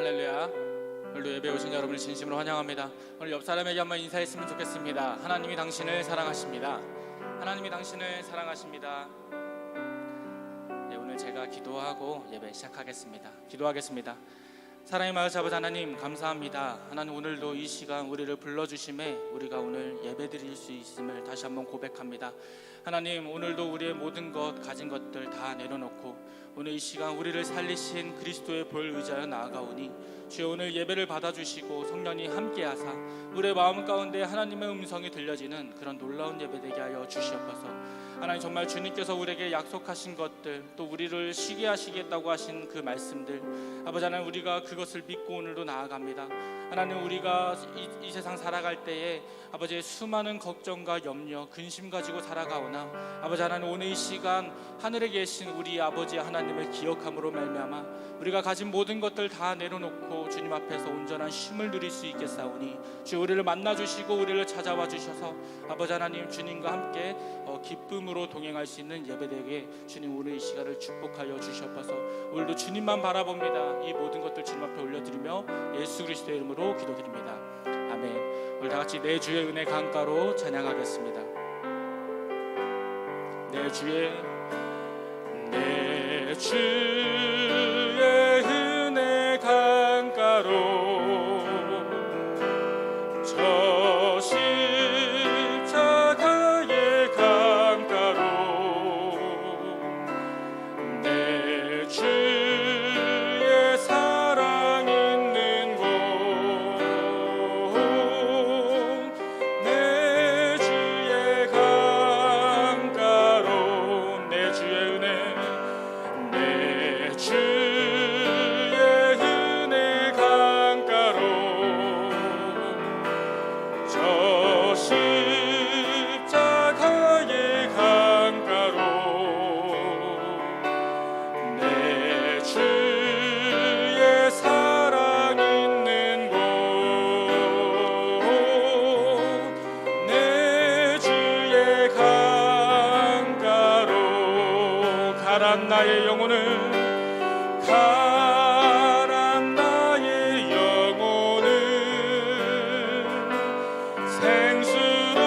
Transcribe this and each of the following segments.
할렐루야. 오늘도 예배 오신 여러분을 진심으로 환영합니다. 오늘 옆 사람에게 한번 인사했으면 좋겠습니다. 하나님이 당신을 사랑하십니다. 하나님이 당신을 사랑하십니다. 네, 오늘 제가 기도하고 예배 시작하겠습니다. 기도하겠습니다. 사랑의 마을 아버지 하나님, 감사합니다. 하나님, 오늘도 이 시간 우리를 불러주심에 우리가 오늘 예배 드릴 수 있음을 다시 한번 고백합니다. 하나님, 오늘도 우리의 모든 것, 가진 것들 다 내려놓고 오늘 이 시간 우리를 살리신 그리스도의 볼 의지하여 나아가오니 주여, 오늘 예배를 받아주시고 성령이 함께하사 우리의 마음 가운데 하나님의 음성이 들려지는 그런 놀라운 예배 되게 하여 주시옵소서. 하나님, 정말 주님께서 우리에게 약속하신 것들, 또 우리를 쉬게 하시겠다고 하신 그 말씀들, 아버지 하나님, 우리가 그것을 믿고 오늘도 나아갑니다. 하나님, 우리가 이 세상 살아갈 때에 아버지의 수많은 걱정과 염려, 근심 가지고 살아가오나 아버지 하나님, 오늘 이 시간 하늘에 계신 우리 아버지 하나님을 기억함으로 말미암아 우리가 가진 모든 것들 다 내려놓고 주님 앞에서 온전한 쉼을 누릴 수 있겠사오니 주여, 우리를 만나주시고 우리를 찾아와 주셔서 아버지 하나님, 주님과 함께 기쁨으로 동행할 수 있는 예배되게 주님, 오늘 이 시간을 축복하여 주시옵소서. 오늘도 주님만 바라봅니다. 이 모든 것들 주님 앞에 올려드리며 예수 그리스도의 이름으로 기도드립니다. 아멘. 우리 다같이 내 주의 은혜 강가로 찬양하겠습니다. 내 주의 은혜 강가로 저 십자가의 강가로 내 주의 사랑 있는 곳, 내 주의 강가로 내 주의 은혜, 내 주의 은혜 강가로 저 십자가의 강가로 내 주의 사랑 있는 곳, 내 주의 강가로 가란 나의 영혼을, 가란 나의 영혼을 생수로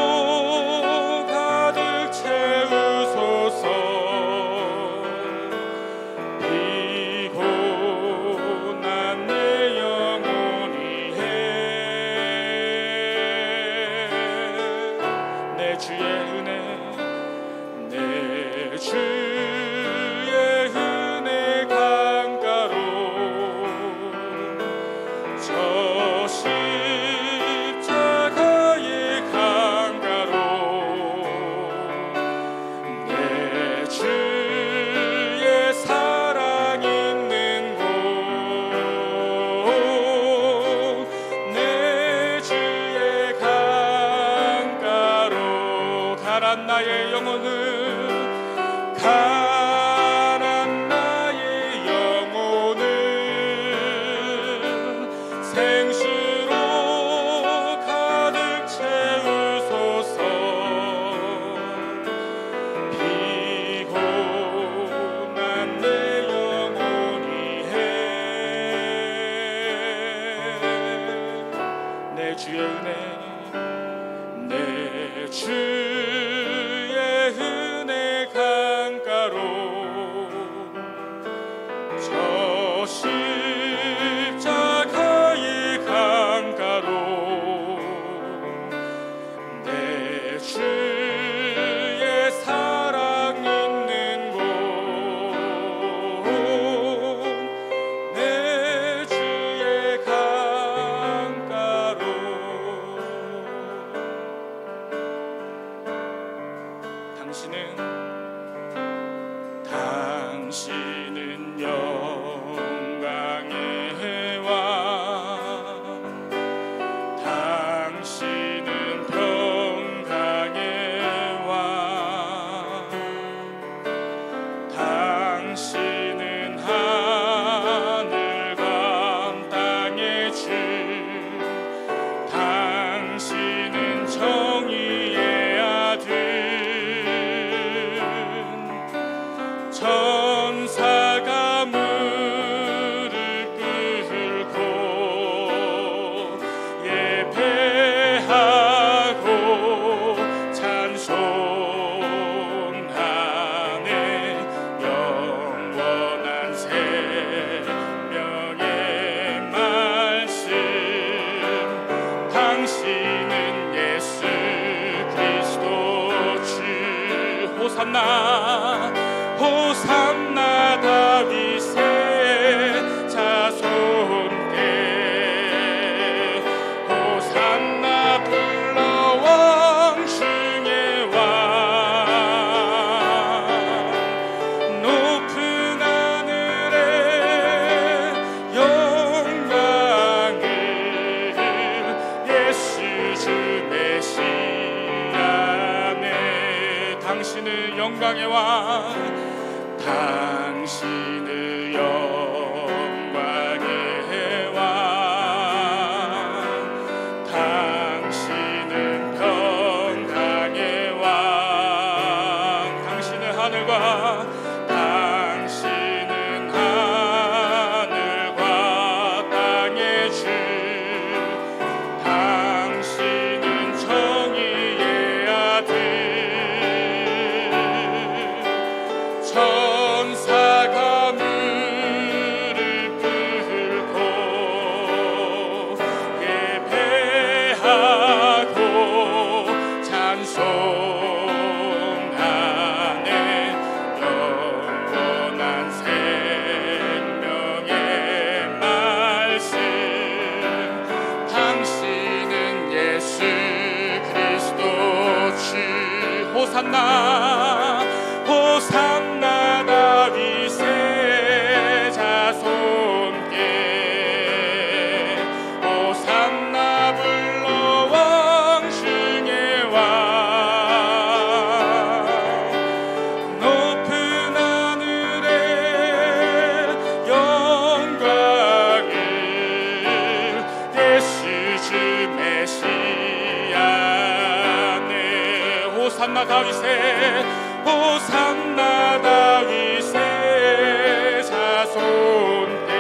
가득 채우소서. 피곤한 내 영혼이 해 내 주의 은혜, 내 주의 은혜 강가로 저 십자가의 강가로 내 주의 사랑 있는 곳, 내 주의 강가로 가란 나의 영혼을, 가란 나의 영혼을 생수로 가득 채우소서. 피곤한 내 영혼이 해 내 주의 은혜, 내 주의 은혜 강가로 저 십자가의 강가로 내 주의 사랑 있는 곳, 내 주의 강가로 당신은 영광의 왕, 당신은 평강의 왕, 당신은 하늘과 땅의 주, 당신은 정의의 아들, 천사가 무릎 꿇고 호산나 다윗의 자손께 호산나 불러 왕 중의 왕 높은 하늘에 영광을 예수 주 메시아네 당신을 영광의 왕 당신을 영광의 왕 당신은 평강의 왕 당신은 하늘과 당신은 하늘과 땅의 주 당신은 정의의 아들 천사가 무릎 꿇고 예배하고 찬송하네 영원한 생명의 말씀 당신은 예수 그리스도 주 호산나 호산나 다윗의 자손께 호산나 불러 왕 중의 왕 높은 하늘에 영광을 예수 주 메시아네 호산나 다윗의 호산나 다윗의 자손께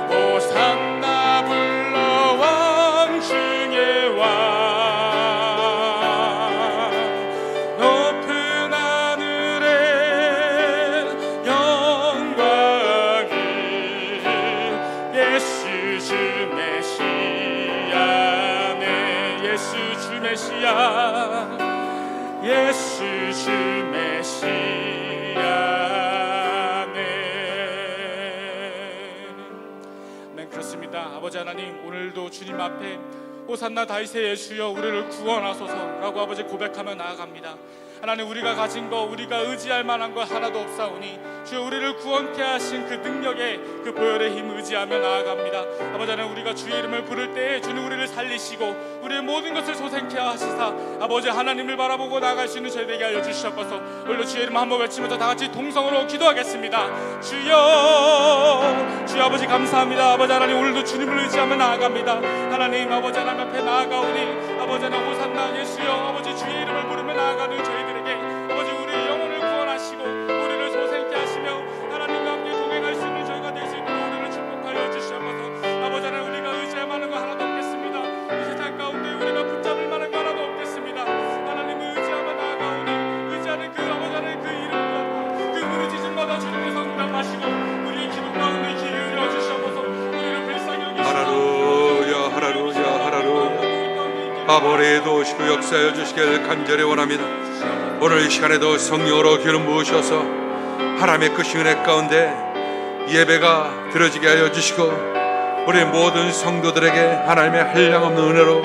호산나 불러 왕 중의 왕 높은 하늘에 영광을 예수 주 메시아네 예수 주 메시아 예수 주 메시아네 네 그렇습니다. 아버지 하나님 오늘도 주님 앞에 호산나 다윗의 예수여 우리를 구원하소서라고 아버지 고백하며 나아갑니다. 하나님 우리가 가진 거 우리가 의지할 만한 거 하나도 없사오니 주여 우리를 구원케 하신 그 능력의 그 보혈의 힘 의지하며 나아갑니다. 아버지 하나님 우리가 주의 이름을 부를 때에 주는 우리를 살리시고 우리의 모든 것을 소생케 하시사 아버지 하나님을 바라보고 나아갈 수 있는 저희 되게 하여 주시옵소서. 오늘도 주의 이름 한번 외치면서 다 같이 동성으로 기도하겠습니다. 주여 주여 아버지 감사합니다. 아버지 하나님 오늘도 주님을 의지하며 나아갑니다. 하나님 아버지 하나님 앞에 나아가오니 아버지 하나님 호산나 예수여 아버지 주의 이름을 부르며 나아가는 저희들에게 아버지 우리의 영혼을 구원하시고 우리를 소생케 하시며 하나님과 함께 동행할 수 있는 저희가 될 수 있도록 우리를 축복하여 주시옵소서. 아버지 하나님 우리가 의지할 만한 거 하나도 없겠습니다. 이 세상 가운데 우리가 붙잡을 만한 거 하나도 없겠습니다. 하나님을 의지하며 나아가오니 의지하는 그 아버지 하나님 그 이름과 그 부르짖음마다 주님께서 응답하시고 우리의 기도 가운데 귀 기울여 주시옵소서. 우리를 불쌍히 여기시고 할렐루야 할렐루야 할렐루야 아버지도 오시고 역사하여 주시길 간절히 원합니다. 오늘 이 시간에도 성령으로 기름 부으셔서 하나님의 그 은혜 가운데 예배가 드려지게 하여 주시고 우리 모든 성도들에게 하나님의 한량없는 은혜로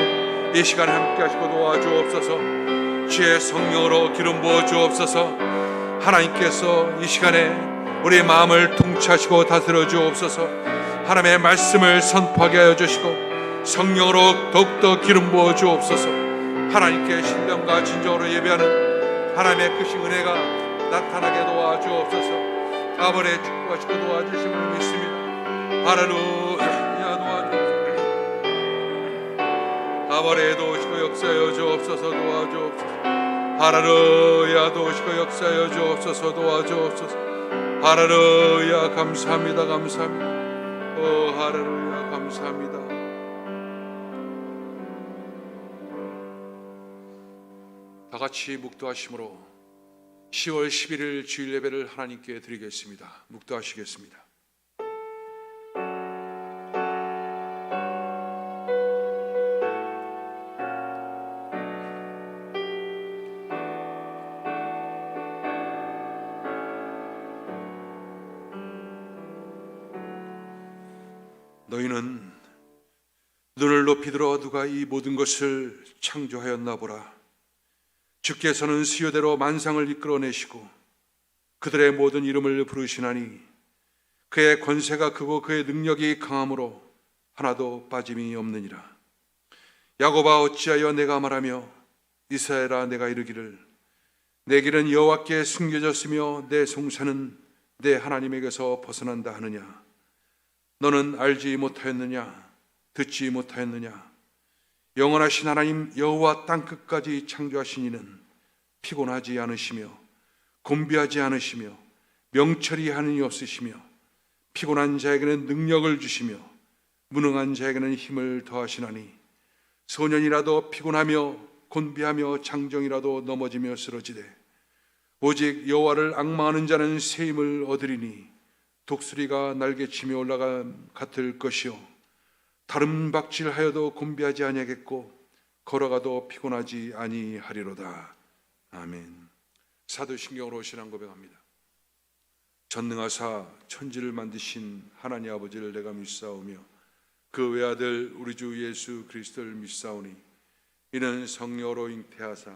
이 시간에 함께 하시고 도와주옵소서. 주의 성령으로 기름 부어 주옵소서. 하나님께서 이 시간에 우리의 마음을 통치하시고 다스려 주옵소서. 하나님의 말씀을 선포하게 하여 주시고 성령으로 더욱더 기름 부어 주옵소서. 하나님께 신령과 진정으로 예배하는 하나님의 크신 은혜가 나타나게 도와주옵소서. 아버지 축복하시고 도와주심을 믿습니다. 할렐루야 도와주옵소서. 아버지도 오시고 역사하여 주옵소서. 도와주옵소서. 할렐루야 도우시고 역사하여 주옵소서. 도와주옵소서. 할렐루야 감사합니다. 감사합니다. 오 할렐루야 감사합니다. 다 같이 묵도하심으로 10월 11일 주일 예배를 하나님께 드리겠습니다. 묵도하시겠습니다. 너희는 눈을 높이 들어 누가 이 모든 것을 창조하였나 보라. 주께서는 수요대로 만상을 이끌어내시고 그들의 모든 이름을 부르시나니 그의 권세가 크고 그의 능력이 강함으로 하나도 빠짐이 없느니라. 야곱아, 어찌하여 내가 말하며 이스라엘아, 내가 이르기를 내 길은 여호와께 숨겨졌으며 내 송사는 내 하나님에게서 벗어난다 하느냐. 너는 알지 못하였느냐? 듣지 못하였느냐? 영원하신 하나님 여호와 땅끝까지 창조하신 이는 피곤하지 않으시며 곤비하지 않으시며 명철이 한이 없으시며 피곤한 자에게는 능력을 주시며 무능한 자에게는 힘을 더하시나니 소년이라도 피곤하며 곤비하며 장정이라도 넘어지며 쓰러지되 오직 여호와를 앙망하는 자는 새 힘을 얻으리니 독수리가 날개치며 올라간 같을 것이요 다른 박질하여도 곤비하지 아니하겠고 걸어가도 피곤하지 아니하리로다. 아멘. 사도신경으로 신앙 고백합니다. 전능하사 천지를 만드신 하나님 아버지를 내가 믿사오며 그 외아들 우리 주 예수 그리스도를 믿사오니 이는 성령으로 잉태하사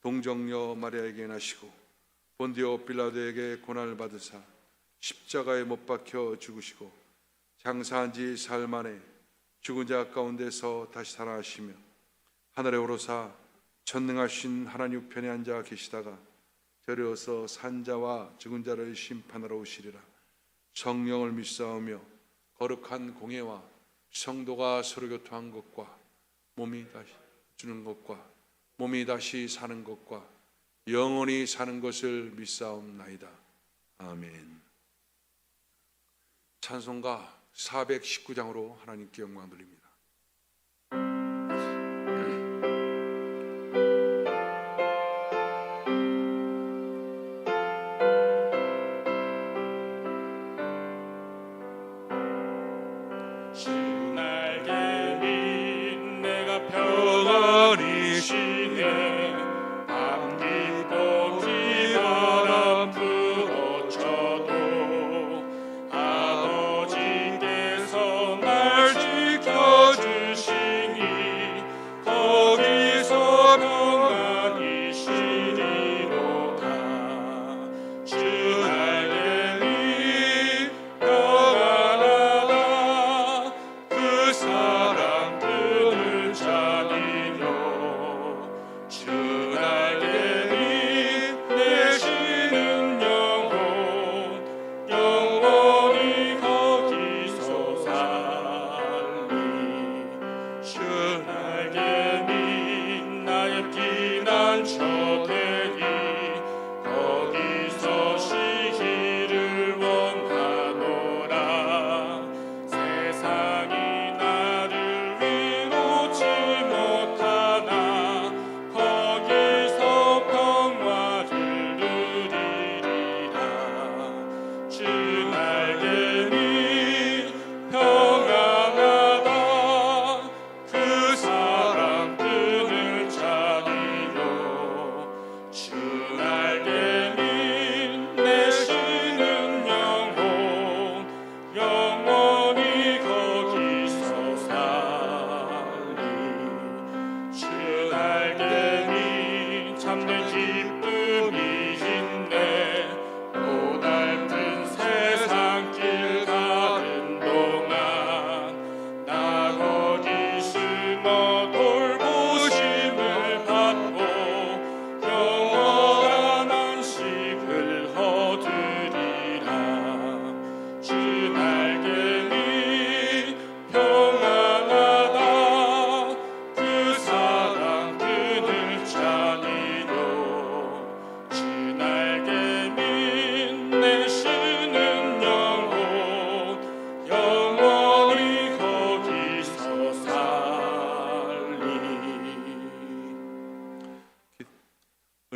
동정녀 마리아에게 나시고 본디오 빌라도에게 고난을 받으사 십자가에 못 박혀 죽으시고 장사한 지 사흘 만에 죽은 자 가운데서 다시 살아나시며 하늘에 오르사 전능하신 하나님 우편에 앉아 계시다가 저리어서 산자와 죽은 자를 심판하러 오시리라. 성령을 믿사오며 거룩한 공예와 성도가 서로 교통한 것과 몸이 다시 주는 것과 몸이 다시 사는 것과 영원히 사는 것을 믿사옵나이다. 아멘. 찬송가 419장으로 하나님께 영광 돌립니다.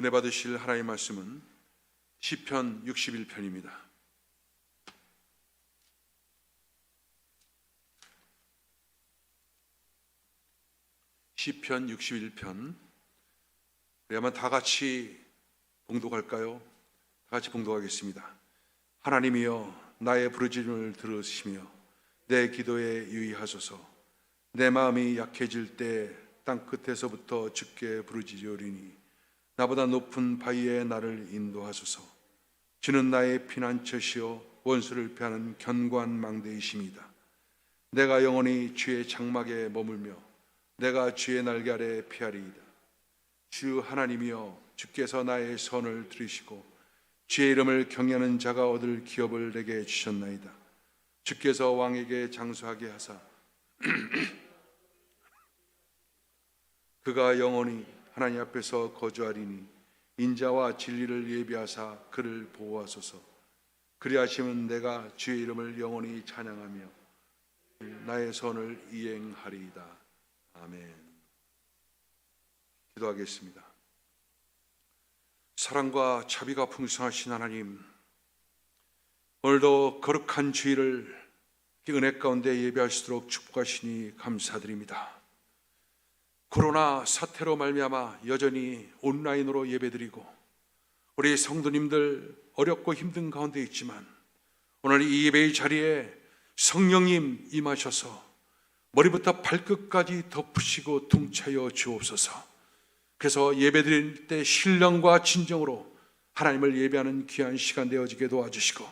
은혜 받으실 하나님의 말씀은 시편 61편입니다. 시편 61편. 우리 한번 다 같이 봉독할까요? 다 같이 봉독하겠습니다. 하나님이여 나의 부르짖음을 들으시며 내 기도에 유의하소서. 내 마음이 약해질 때 땅끝에서부터 주께 부르짖으리니 나보다 높은 바위에 나를 인도하소서. 주는 나의 피난처시요 원수를 피하는 견고한 망대이심이다. 내가 영원히 주의 장막에 머물며 내가 주의 날개 아래 피하리이다. 주 하나님이여, 주께서 나의 선을 들으시고 주의 이름을 경외하는 자가 얻을 기업을 내게 주셨나이다. 주께서 왕에게 장수하게 하사 그가 영원히 하나님 앞에서 거주하리니 인자와 진리를 예비하사 그를 보호하소서. 그리하시면 내가 주의 이름을 영원히 찬양하며 나의 선을 이행하리이다. 아멘. 기도하겠습니다. 사랑과 자비가 풍성하신 하나님, 오늘도 거룩한 주일을 은혜 가운데 예배할 수 있도록 축복하시니 감사드립니다. 코로나 사태로 말미암아 여전히 온라인으로 예배드리고 우리 성도님들 어렵고 힘든 가운데 있지만 오늘 이 예배의 자리에 성령님 임하셔서 머리부터 발끝까지 덮으시고 통차여 주옵소서. 그래서 예배드릴 때 신령과 진정으로 하나님을 예배하는 귀한 시간 되어지게 도와주시고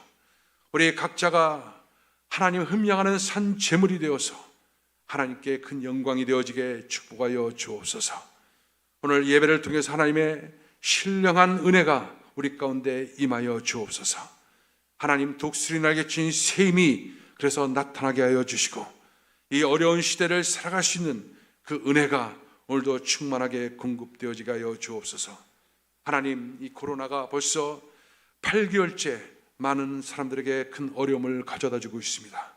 우리 각자가 하나님 흠양하는 산 제물이 되어서 하나님께 큰 영광이 되어지게 축복하여 주옵소서. 오늘 예배를 통해서 하나님의 신령한 은혜가 우리 가운데 임하여 주옵소서. 하나님 독수리 날개 친 셈이 그래서 나타나게 하여 주시고 이 어려운 시대를 살아갈 수 있는 그 은혜가 오늘도 충만하게 공급되어지게 하여 주옵소서. 하나님, 이 코로나가 벌써 8개월째 많은 사람들에게 큰 어려움을 가져다 주고 있습니다.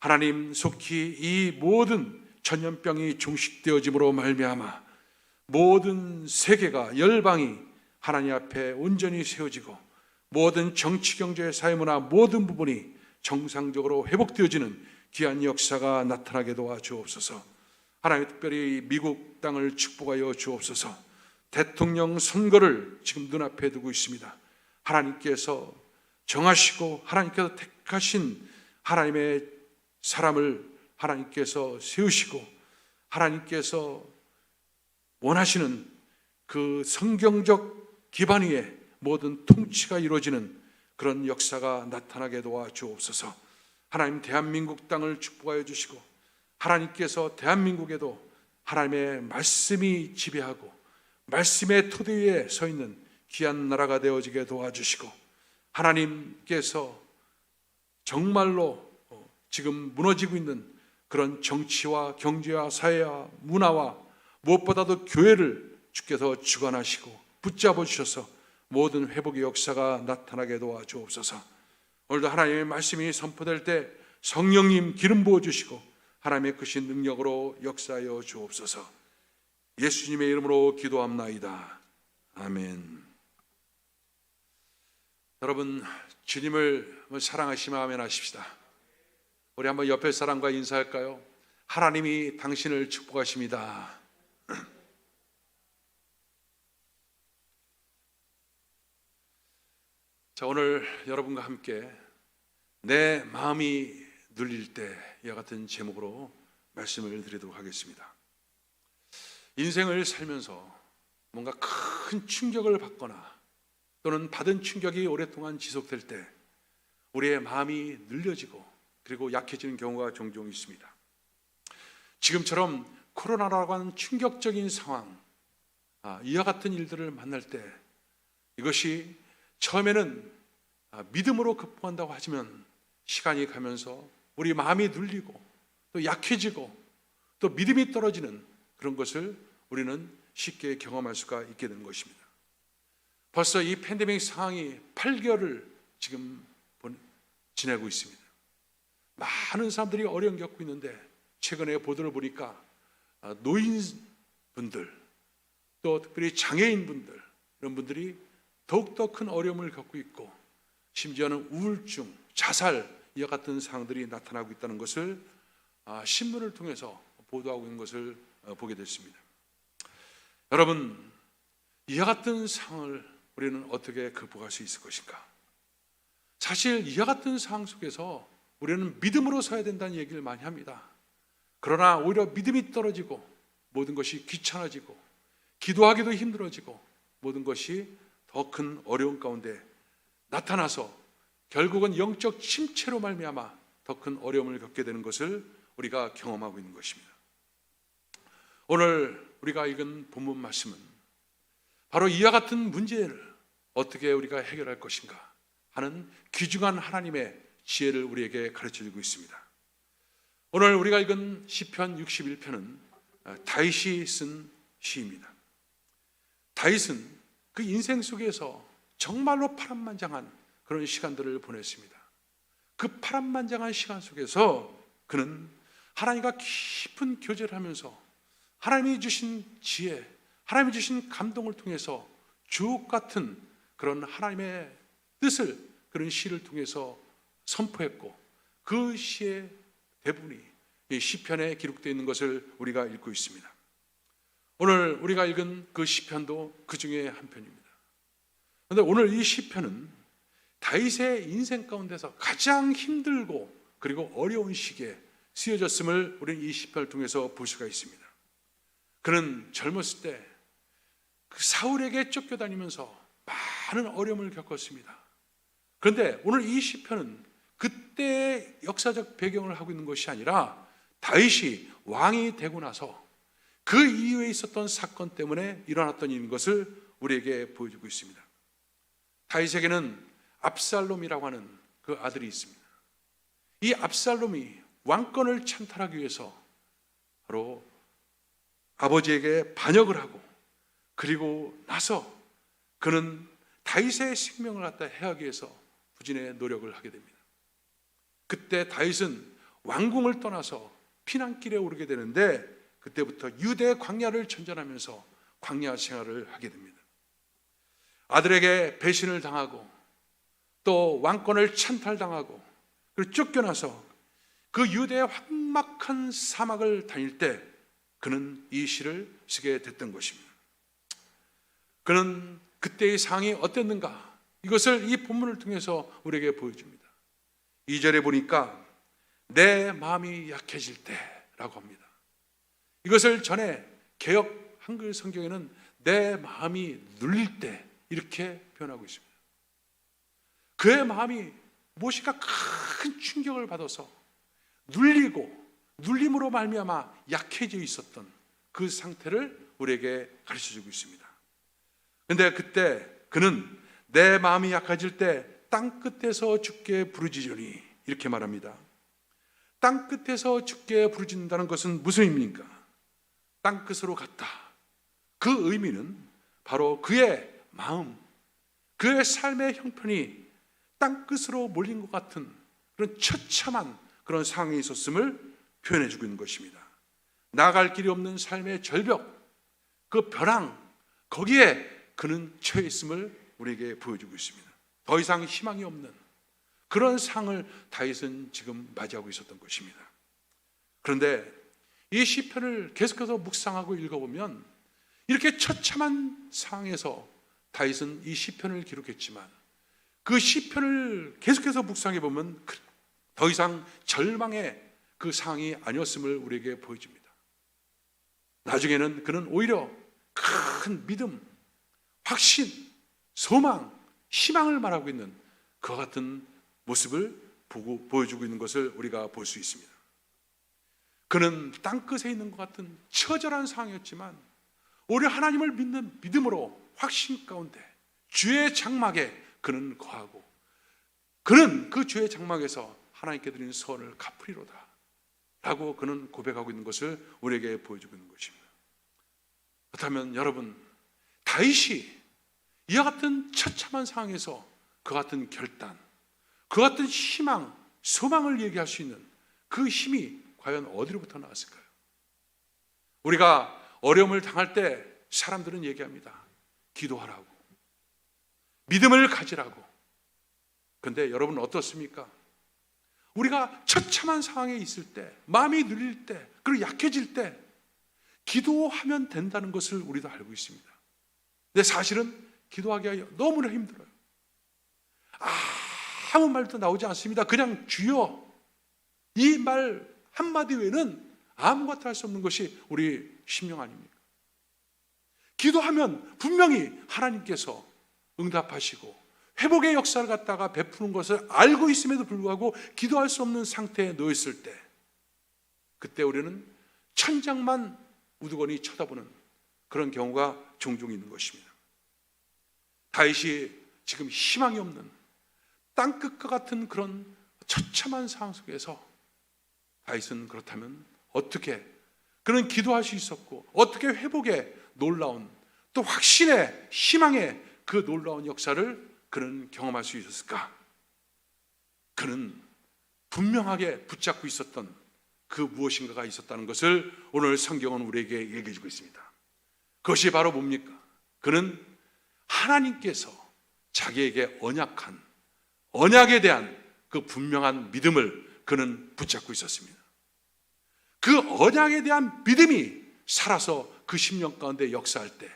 하나님, 속히 이 모든 전염병이 종식되어짐으로 말미암아 모든 세계가 열방이 하나님 앞에 온전히 세워지고 모든 정치, 경제, 사회문화 모든 부분이 정상적으로 회복되어지는 귀한 역사가 나타나게 도와주옵소서. 하나님, 특별히 미국 땅을 축복하여 주옵소서. 대통령 선거를 지금 눈앞에 두고 있습니다. 하나님께서 정하시고 하나님께서 택하신 하나님의 사람을 하나님께서 세우시고 하나님께서 원하시는 그 성경적 기반 위에 모든 통치가 이루어지는 그런 역사가 나타나게 도와주옵소서. 하나님, 대한민국 땅을 축복하여 주시고 하나님께서 대한민국에도 하나님의 말씀이 지배하고 말씀의 토대 위에 서 있는 귀한 나라가 되어지게 도와주시고 하나님께서 정말로 지금 무너지고 있는 그런 정치와 경제와 사회와 문화와 무엇보다도 교회를 주께서 주관하시고 붙잡아 주셔서 모든 회복의 역사가 나타나게 도와주옵소서. 오늘도 하나님의 말씀이 선포될 때 성령님 기름 부어주시고 하나님의 크신 능력으로 역사하여 주옵소서. 예수님의 이름으로 기도합나이다. 아멘. 여러분, 주님을 사랑하시며 아멘 하십시다. 우리 한번 옆에 사람과 인사할까요? 하나님이 당신을 축복하십니다. 자, 오늘 여러분과 함께 내 마음이 눌릴 때 이와 같은 제목으로 말씀을 드리도록 하겠습니다. 인생을 살면서 뭔가 큰 충격을 받거나 또는 받은 충격이 오랫동안 지속될 때 우리의 마음이 늘려지고 그리고 약해지는 경우가 종종 있습니다. 지금처럼 코로나라고 하는 충격적인 상황, 이와 같은 일들을 만날 때 이것이 처음에는 믿음으로 극복한다고 하지만 시간이 가면서 우리 마음이 눌리고 또 약해지고 또 믿음이 떨어지는 그런 것을 우리는 쉽게 경험할 수가 있게 되는 것입니다. 벌써 이 팬데믹 상황이 8개월을 지금 지내고 있습니다. 많은 사람들이 어려움 겪고 있는데 최근에 보도를 보니까 노인분들 또 특별히 장애인분들 이런 분들이 더욱더 큰 어려움을 겪고 있고 심지어는 우울증, 자살 이와 같은 상황들이 나타나고 있다는 것을 신문을 통해서 보도하고 있는 것을 보게 됐습니다. 여러분, 이와 같은 상황을 우리는 어떻게 극복할 수 있을 것인가? 사실 이와 같은 상황 속에서 우리는 믿음으로 서야 된다는 얘기를 많이 합니다. 그러나 오히려 믿음이 떨어지고 모든 것이 귀찮아지고 기도하기도 힘들어지고 모든 것이 더 큰 어려움 가운데 나타나서 결국은 영적 침체로 말미암아 더 큰 어려움을 겪게 되는 것을 우리가 경험하고 있는 것입니다. 오늘 우리가 읽은 본문 말씀은 바로 이와 같은 문제를 어떻게 우리가 해결할 것인가 하는 귀중한 하나님의 지혜를 우리에게 가르쳐주고 있습니다. 오늘 우리가 읽은 시편 61편은 다윗이 쓴 시입니다. 다윗은 그 인생 속에서 정말로 파란만장한 그런 시간들을 보냈습니다. 그 파란만장한 시간 속에서 그는 하나님과 깊은 교제를 하면서 하나님이 주신 지혜, 하나님이 주신 감동을 통해서 주옥 같은 그런 하나님의 뜻을 그런 시를 통해서 선포했고 그 시의 대부분이 이 시편에 기록되어 있는 것을 우리가 읽고 있습니다. 오늘 우리가 읽은 그 시편도 그 중에 한 편입니다. 그런데 오늘 이 시편은 다윗의 인생 가운데서 가장 힘들고 그리고 어려운 시기에 쓰여졌음을 우리는 이 시편을 통해서 볼 수가 있습니다. 그는 젊었을 때 그 사울에게 쫓겨다니면서 많은 어려움을 겪었습니다. 그런데 오늘 이 시편은 그때의 역사적 배경을 하고 있는 것이 아니라 다윗이 왕이 되고 나서 그 이후에 있었던 사건 때문에 일어났던 일인 것을 우리에게 보여주고 있습니다. 다윗에게는 압살롬이라고 하는 그 아들이 있습니다. 이 압살롬이 왕권을 찬탈하기 위해서 바로 아버지에게 반역을 하고 그리고 나서 그는 다윗의 생명을 갖다 해하기 위해서 부진의 노력을 하게 됩니다. 그때 다윗은 왕궁을 떠나서 피난길에 오르게 되는데 그때부터 유대 광야를 전전하면서 광야 생활을 하게 됩니다. 아들에게 배신을 당하고 또 왕권을 찬탈당하고 그리고 쫓겨나서 그 유대의 황막한 사막을 다닐 때 그는 이 시를 쓰게 됐던 것입니다. 그는 그때의 상황이 어땠는가 이것을 이 본문을 통해서 우리에게 보여줍니다. 2절에 보니까 내 마음이 약해질 때라고 합니다. 이것을 전에 개역 한글 성경에는 내 마음이 눌릴 때 이렇게 표현하고 있습니다. 그의 마음이 무엇인가 큰 충격을 받아서 눌림으로 말미암아 약해져 있었던 그 상태를 우리에게 가르쳐주고 있습니다. 그런데 그때 그는 내 마음이 약해질 때 땅끝에서 주께 부르짖으니 이렇게 말합니다. 땅끝에서 주께 부르짖는다는 것은 무슨 의미인가? 땅끝으로 갔다. 그 의미는 바로 그의 마음, 그의 삶의 형편이 땅끝으로 몰린 것 같은 그런 처참한 그런 상황에 있었음을 표현해 주고 있는 것입니다. 나아갈 길이 없는 삶의 절벽, 그 벼랑, 거기에 그는 처해 있음을 우리에게 보여주고 있습니다. 더 이상 희망이 없는 그런 상을 다윗은 지금 맞이하고 있었던 것입니다. 그런데 이 시편을 계속해서 묵상하고 읽어보면 이렇게 처참한 상황에서 다윗은 이 시편을 기록했지만 그 시편을 계속해서 묵상해 보면 더 이상 절망의 그 상황이 아니었음을 우리에게 보여줍니다. 나중에는 그는 오히려 큰 믿음, 확신, 소망, 희망을 말하고 있는 그와 같은 모습을 보여주고 있는 것을 우리가 볼 수 있습니다. 그는 땅끝에 있는 것 같은 처절한 상황이었지만 오히려 하나님을 믿는 믿음으로 확신 가운데 주의 장막에 그는 거하고 그는 그 주의 장막에서 하나님께 드리는 선을 갚으리로다 라고 그는 고백하고 있는 것을 우리에게 보여주고 있는 것입니다. 그렇다면 여러분, 다윗이 이와 같은 처참한 상황에서 그 같은 결단, 그 같은 희망, 소망을 얘기할 수 있는 그 힘이 과연 어디로부터 나왔을까요? 우리가 어려움을 당할 때 사람들은 얘기합니다. 기도하라고, 믿음을 가지라고. 그런데 여러분 어떻습니까? 우리가 처참한 상황에 있을 때, 마음이 눌릴 때, 그리고 약해질 때 기도하면 된다는 것을 우리도 알고 있습니다. 근데 사실은 기도하기가 너무나 힘들어요. 아무 말도 나오지 않습니다. 그냥 주여, 이 말 한마디 외에는 아무것도 할 수 없는 것이 우리 심령 아닙니까? 기도하면 분명히 하나님께서 응답하시고 회복의 역사를 갖다가 베푸는 것을 알고 있음에도 불구하고 기도할 수 없는 상태에 놓였을 때, 그때 우리는 천장만 우두커니 쳐다보는 그런 경우가 종종 있는 것입니다. 다윗이 지금 희망이 없는 땅끝과 같은 그런 처참한 상황 속에서 다윗은 그렇다면 어떻게 그는 기도할 수 있었고, 어떻게 회복의 놀라운, 또 확신의 희망의 그 놀라운 역사를 그는 경험할 수 있었을까? 그는 분명하게 붙잡고 있었던 그 무엇인가가 있었다는 것을 오늘 성경은 우리에게 얘기해 주고 있습니다. 그것이 바로 뭡니까? 그는 하나님께서 자기에게 언약한 언약에 대한 그 분명한 믿음을 그는 붙잡고 있었습니다. 그 언약에 대한 믿음이 살아서 그 심령 가운데 역사할 때,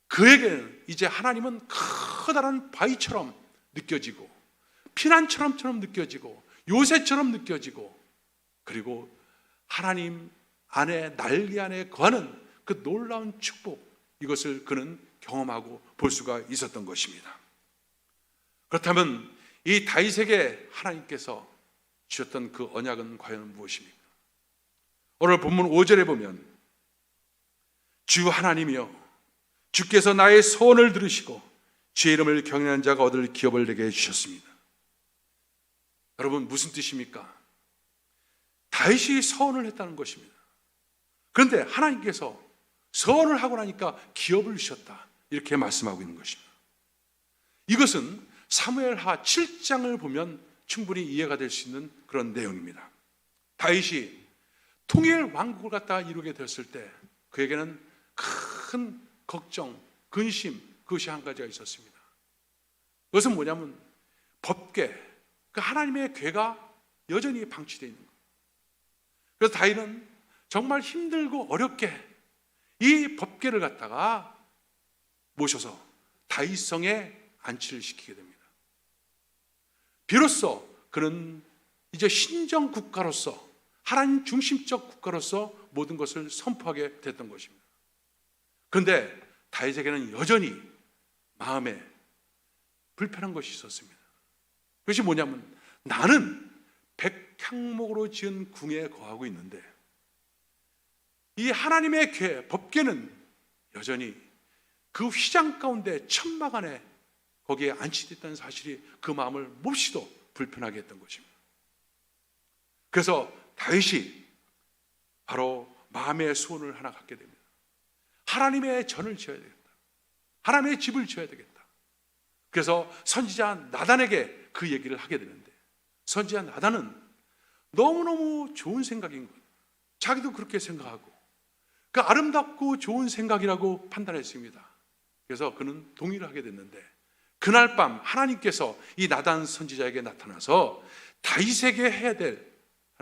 그에게는 이제 하나님은 커다란 바위처럼 느껴지고, 피난처럼 느껴지고, 요새처럼 느껴지고, 그리고 하나님 안에, 날개 안에 거하는 그 놀라운 축복, 이것을 그는 경험하고 볼 수가 있었던 것입니다. 그렇다면 이 다윗에게 하나님께서 주셨던 그 언약은 과연 무엇입니까? 오늘 본문 5절에 보면 주 하나님이여, 주께서 나의 소원을 들으시고 주의 이름을 경외하는 자가 얻을 기업을 내게 해주셨습니다. 여러분, 무슨 뜻입니까? 다윗이 서원을 했다는 것입니다. 그런데 하나님께서 서원을 하고 나니까 기업을 주셨다, 이렇게 말씀하고 있는 것입니다. 이것은 사무엘하 7장을 보면 충분히 이해가 될 수 있는 그런 내용입니다. 다윗이 통일 왕국을 갖다가 이루게 됐을 때 그에게는 큰 걱정, 근심, 그것이 한 가지가 있었습니다. 그것은 뭐냐면 법궤, 그 하나님의 궤가 여전히 방치되어 있는 거예요. 그래서 다윗은 정말 힘들고 어렵게 이 법궤를 갖다가 모셔서 다윗성에 안치를 시키게 됩니다. 비로소 그는 이제 신정 국가로서, 하나님 중심적 국가로서 모든 것을 선포하게 됐던 것입니다. 그런데 다윗에게는 여전히 마음에 불편한 것이 있었습니다. 그것이 뭐냐면, 나는 백향목으로 지은 궁에 거하고 있는데 이 하나님의 궤, 법궤는 여전히 그 휘장 가운데 천막 안에 거기에 안치됐다는 사실이 그 마음을 몹시도 불편하게 했던 것입니다. 그래서 다윗이 바로 마음의 소원을 하나 갖게 됩니다. 하나님의 전을 지어야 되겠다, 하나님의 집을 지어야 되겠다. 그래서 선지자 나단에게 그 얘기를 하게 되는데, 선지자 나단은 너무너무 좋은 생각인 거예요. 자기도 그렇게 생각하고 그 아름답고 좋은 생각이라고 판단했습니다. 그래서 그는 동의를 하게 됐는데, 그날 밤 하나님께서 이 나단 선지자에게 나타나서 다윗에게 해야 될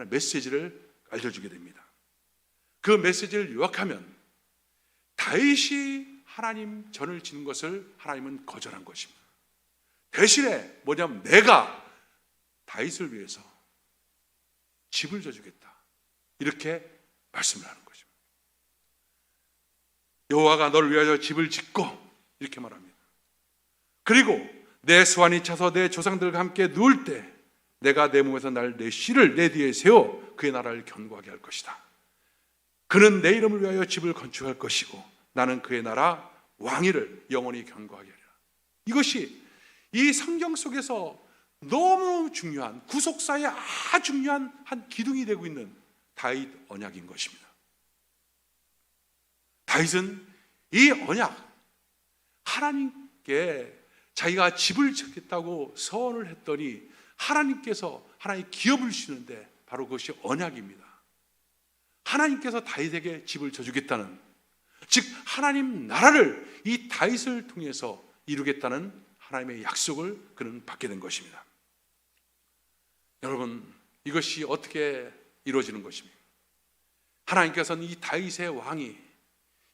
메시지를 알려주게 됩니다. 그 메시지를 요약하면 다윗이 하나님 전을 지는 것을 하나님은 거절한 것입니다. 대신에 뭐냐면 내가 다윗을 위해서 집을 져주겠다, 이렇게 말씀을 하는 것입니다. 여호와가 너를 위하여 집을 짓고, 이렇게 말합니다. 그리고 내 수완이 차서 내 조상들과 함께 누울 때 내가 내 몸에서 날 내 씨를 내 뒤에 세워 그의 나라를 견고하게 할 것이다. 그는 내 이름을 위하여 집을 건축할 것이고 나는 그의 나라 왕위를 영원히 견고하게 하리라. 이것이 이 성경 속에서 너무 중요한, 구속사의 아주 중요한 한 기둥이 되고 있는 다윗 언약인 것입니다. 다윗은 이 언약, 하나님께 자기가 집을 짓겠다고 서원을 했더니 하나님께서 하나의 기업을 주시는데 바로 그것이 언약입니다. 하나님께서 다윗에게 집을 져주겠다는, 즉 하나님 나라를 이 다윗을 통해서 이루겠다는 하나님의 약속을 그는 받게 된 것입니다. 여러분, 이것이 어떻게 이루어지는 것입니까? 하나님께서는 이 다윗의 왕이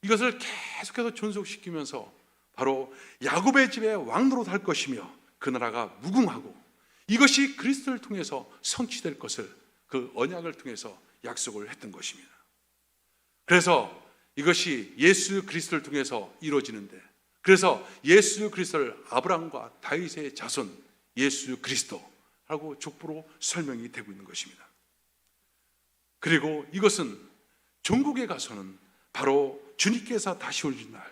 이것을 계속해서 존속시키면서 바로 야곱의 집의 왕노릇 할 것이며 그 나라가 무궁하고 이것이 그리스도를 통해서 성취될 것을 그 언약을 통해서 약속을 했던 것입니다. 그래서 이것이 예수 그리스도를 통해서 이루어지는데, 그래서 예수 그리스도를 아브라함과 다윗의 자손 예수 그리스도라고 족보로 설명이 되고 있는 것입니다. 그리고 이것은 종국에 가서는 바로 주님께서 다시 오신 날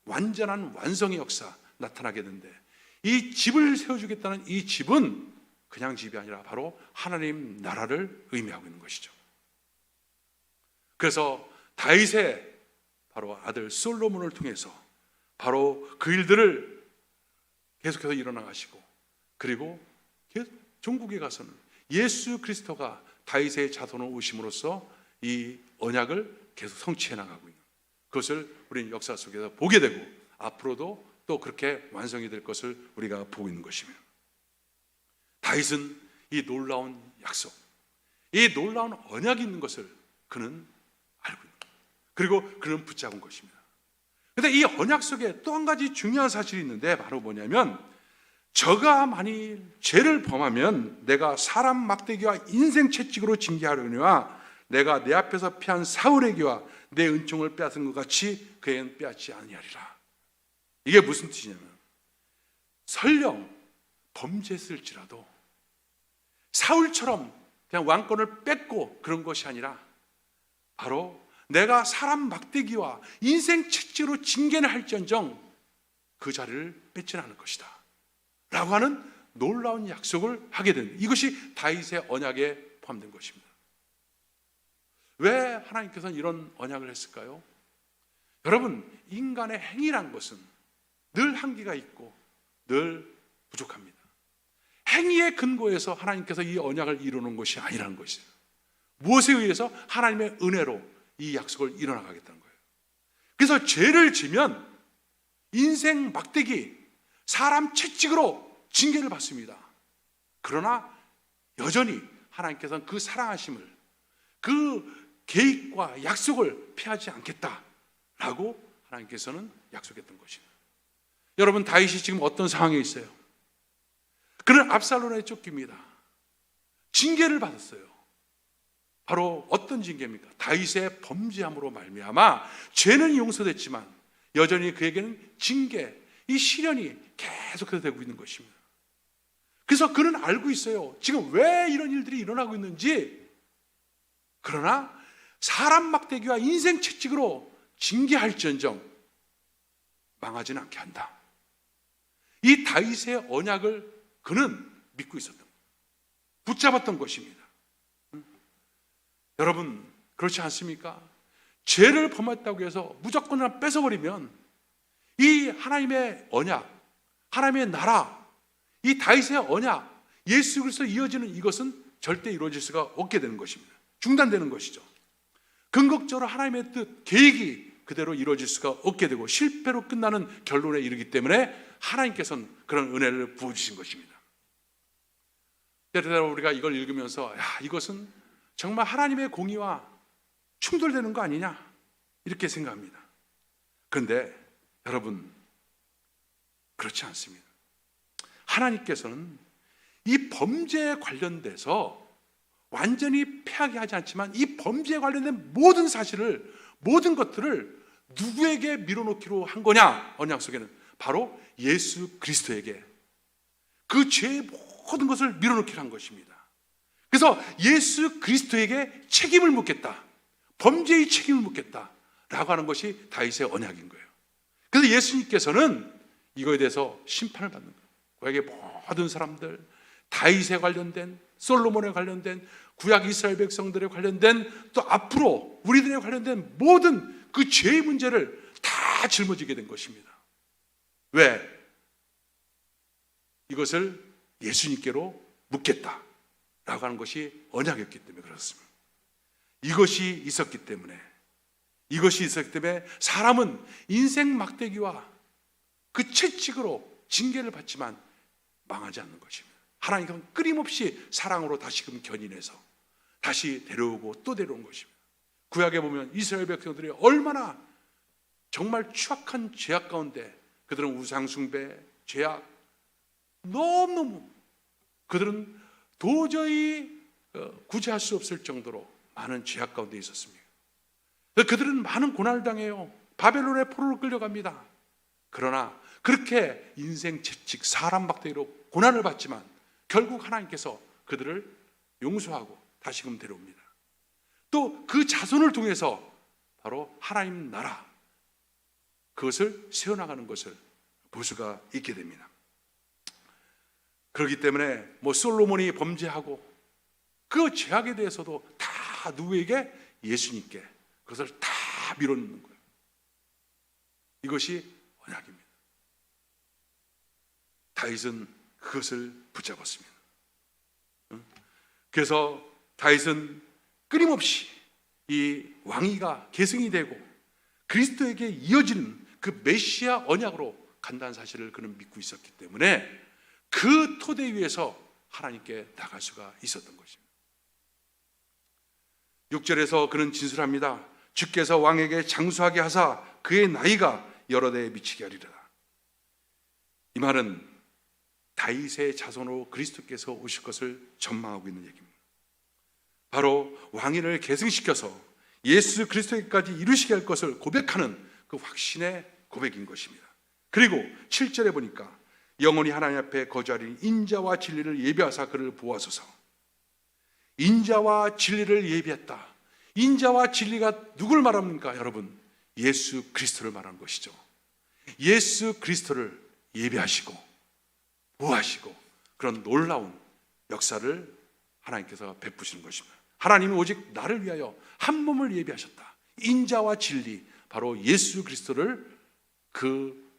완전한 완성의 역사 나타나게 되는데, 이 집을 세워주겠다는 이 집은 그냥 집이 아니라 바로 하나님 나라를 의미하고 있는 것이죠. 그래서 다윗의 바로 아들 솔로몬을 통해서 바로 그 일들을 계속해서 일어나가시고, 그리고 종국에 가서는 예수 그리스도가 다윗의 자손으로 오심으로써 이 언약을 계속 성취해 나가고 있는 그것을 우리는 역사 속에서 보게 되고, 앞으로도 또 그렇게 완성이 될 것을 우리가 보고 있는 것입니다. 다윗은 이 놀라운 약속, 이 놀라운 언약이 있는 것을 그는 알고 있는 거예요. 그리고 그는 붙잡은 것입니다. 그런데 이 언약 속에 또 한 가지 중요한 사실이 있는데, 바로 뭐냐면, 저가 만일 죄를 범하면 내가 사람 막대기와 인생 채찍으로 징계하려니와 내가 내 앞에서 피한 사울에게와 내 은총을 빼앗은 것 같이 그에게는 빼앗지 아니하리라. 이게 무슨 뜻이냐면, 설령 범죄했을지라도 사울처럼 그냥 왕권을 뺏고 그런 것이 아니라, 바로 내가 사람 막대기와 인생 채찍으로 징계를 할지언정 그 자리를 뺏지는 않을 것이다 라고 하는 놀라운 약속을 하게 된, 이것이 다윗의 언약에 포함된 것입니다. 왜 하나님께서는 이런 언약을 했을까요? 여러분, 인간의 행위란 것은 늘 한계가 있고 늘 부족합니다. 행위의 근거에서 하나님께서 이 언약을 이루는 것이 아니라는 것이에요. 무엇에 의해서? 하나님의 은혜로 이 약속을 이뤄나가겠다는 거예요. 그래서 죄를 지면 인생 막대기, 사람 채찍으로 징계를 받습니다. 그러나 여전히 하나님께서는 그 사랑하심을, 그 계획과 약속을 피하지 않겠다라고 하나님께서는 약속했던 것입니다. 여러분, 다윗이 지금 어떤 상황에 있어요? 그는 압살롬에 쫓깁니다. 징계를 받았어요. 바로 어떤 징계입니까? 다윗의 범죄함으로 말미암아 죄는 용서됐지만 여전히 그에게는 징계, 이 시련이 계속해서 되고 있는 것입니다. 그래서 그는 알고 있어요. 지금 왜 이런 일들이 일어나고 있는지. 그러나 사람 막대기와 인생 채찍으로 징계할지언정 망하지는 않게 한다. 이 다윗의 언약을 그는 믿고 있었던 거예요. 붙잡았던 것입니다. 여러분, 그렇지 않습니까? 죄를 범했다고 해서 무조건 뺏어버리면 이 하나님의 언약, 하나님의 나라, 이 다윗의 언약, 예수 그리스도 이어지는 이것은 절대 이루어질 수가 없게 되는 것입니다. 중단되는 것이죠. 궁극적으로 하나님의 뜻, 계획이 그대로 이루어질 수가 없게 되고 실패로 끝나는 결론에 이르기 때문에 하나님께서는 그런 은혜를 부어주신 것입니다. 때때로 우리가 이걸 읽으면서 이것은 정말 하나님의 공의와 충돌되는 거 아니냐 이렇게 생각합니다. 그런데 여러분, 그렇지 않습니다. 하나님께서는 이 범죄에 관련돼서 완전히 패하게 하지 않지만 이 범죄에 관련된 모든 사실을, 모든 것들을 누구에게 밀어놓기로 한 거냐? 언약 속에는 바로 예수 그리스도에게 그 죄의 모든 것을 밀어놓기로 한 것입니다. 그래서 예수 그리스도에게 책임을 묻겠다, 범죄의 책임을 묻겠다라고 하는 것이 다윗의 언약인 거예요. 그래서 예수님께서는 이거에 대해서 심판을 받는 거예요. 그에게 모든 사람들, 다윗에 관련된, 솔로몬에 관련된, 구약 이스라엘 백성들에 관련된, 또 앞으로 우리들에 관련된 모든 그 죄의 문제를 다 짊어지게 된 것입니다. 왜? 이것을 예수님께로 묻겠다라고 하는 것이 언약이었기 때문에 그렇습니다. 이것이 있었기 때문에 사람은 인생 막대기와 그 채찍으로 징계를 받지만 망하지 않는 것입니다. 하나님은 끊임없이 사랑으로 다시금 견인해서 다시 데려오고 또 데려온 것입니다. 구약에 보면 이스라엘 백성들이 얼마나 정말 추악한 죄악 가운데, 그들은 우상숭배, 죄악, 너무너무 그들은 도저히 구제할 수 없을 정도로 많은 죄악 가운데 있었습니다. 그들은 많은 고난을 당해요. 바벨론의 포로로 끌려갑니다. 그러나 그렇게 인생 채찍, 사람 막대기로 고난을 받지만 결국 하나님께서 그들을 용서하고 다시금 데려옵니다. 또 그 자손을 통해서 바로 하나님 나라, 그것을 세워나가는 것을 볼 수가 있게 됩니다. 그렇기 때문에 솔로몬이 범죄하고 그 죄악에 대해서도 다 누구에게? 예수님께 그것을 다 밀어넣는 거예요. 이것이 언약입니다. 다윗은 그것을 붙잡았습니다. 그래서 다윗은 끊임없이 이 왕위가 계승이 되고 그리스도에게 이어지는 그 메시아 언약으로 간다는 사실을 그는 믿고 있었기 때문에 그 토대 위에서 하나님께 나갈 수가 있었던 것입니다. 6절에서 그는 진술합니다. 주께서 왕에게 장수하게 하사 그의 나이가 여러 대에 미치게 하리라. 이 말은 다윗의 자손으로 그리스도께서 오실 것을 전망하고 있는 얘기입니다. 바로 왕위를 계승시켜서 예수 그리스도에게까지 이루시게 할 것을 고백하는 그 확신의 고백인 것입니다. 그리고 7절에 보니까 영원히 하나님 앞에 거주하리니 인자와 진리를 예비하사 그를 보호하소서. 인자와 진리를 예비했다. 인자와 진리가 누굴 말합니까? 여러분, 예수 그리스도를 말하는 것이죠. 예수 그리스도를 예비하시고 보호하시고 그런 놀라운 역사를 하나님께서 베푸시는 것입니다. 하나님이 오직 나를 위하여 한 몸을 예비하셨다. 인자와 진리, 바로 예수 그리스도를 그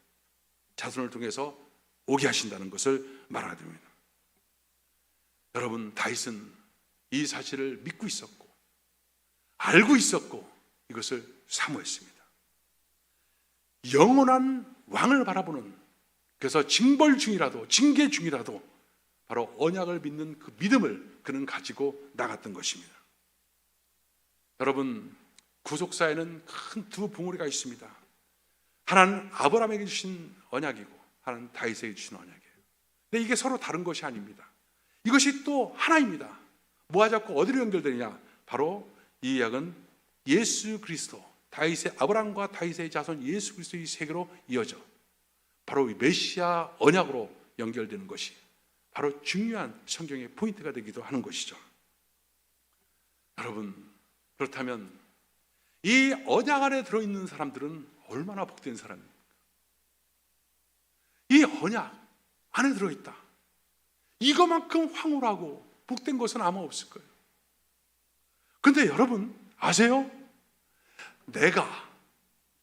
자손을 통해서 오게 하신다는 것을 말하게 됩니다. 여러분, 다윗은 이 사실을 믿고 있었고 알고 있었고 이것을 사모했습니다. 영원한 왕을 바라보는, 그래서 징벌 중이라도 징계 중이라도 바로 언약을 믿는 그 믿음을 그는 가지고 나갔던 것입니다. 여러분, 구속사에는 큰 두 봉우리가 있습니다. 하나는 아브라함에게 주신 언약이고 하나는 다윗에게 주신 언약이에요. 근데 이게 서로 다른 것이 아닙니다. 이것이 또 하나입니다. 뭐가 자꾸 어디로 연결되느냐? 바로 이 약은 예수 그리스도, 다윗의 아브라함과 다윗의 자손 예수 그리스도의 세계로 이어져 바로 이 메시아 언약으로 연결되는 것이 바로 중요한 성경의 포인트가 되기도 하는 것이죠. 여러분, 그렇다면 이 언약 안에 들어있는 사람들은 얼마나 복된 사람입니까? 이 언약 안에 들어있다. 이거만큼 황홀하고 복된 것은 아마 없을 거예요. 근데 여러분 아세요?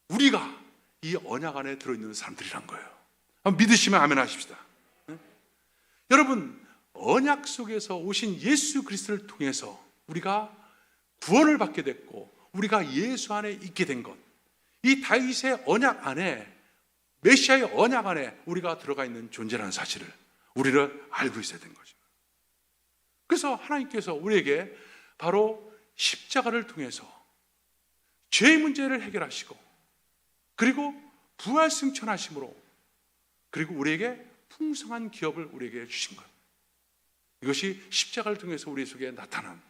우리가 이 언약 안에 들어있는 사람들이란 거예요. 믿으시면 아멘 하십시다. 여러분, 언약 속에서 오신 예수 그리스도를 통해서 우리가 구원을 받게 됐고 우리가 예수 안에 있게 된 것, 이 다윗의 언약 안에, 메시아의 언약 안에 우리가 들어가 있는 존재라는 사실을 우리를 알고 있어야 된 거죠. 그래서 하나님께서 우리에게 바로 십자가를 통해서 죄의 문제를 해결하시고 그리고 부활 승천하심으로 그리고 우리에게 풍성한 기업을 우리에게 주신 것, 이것이 십자가를 통해서 우리 속에 나타난,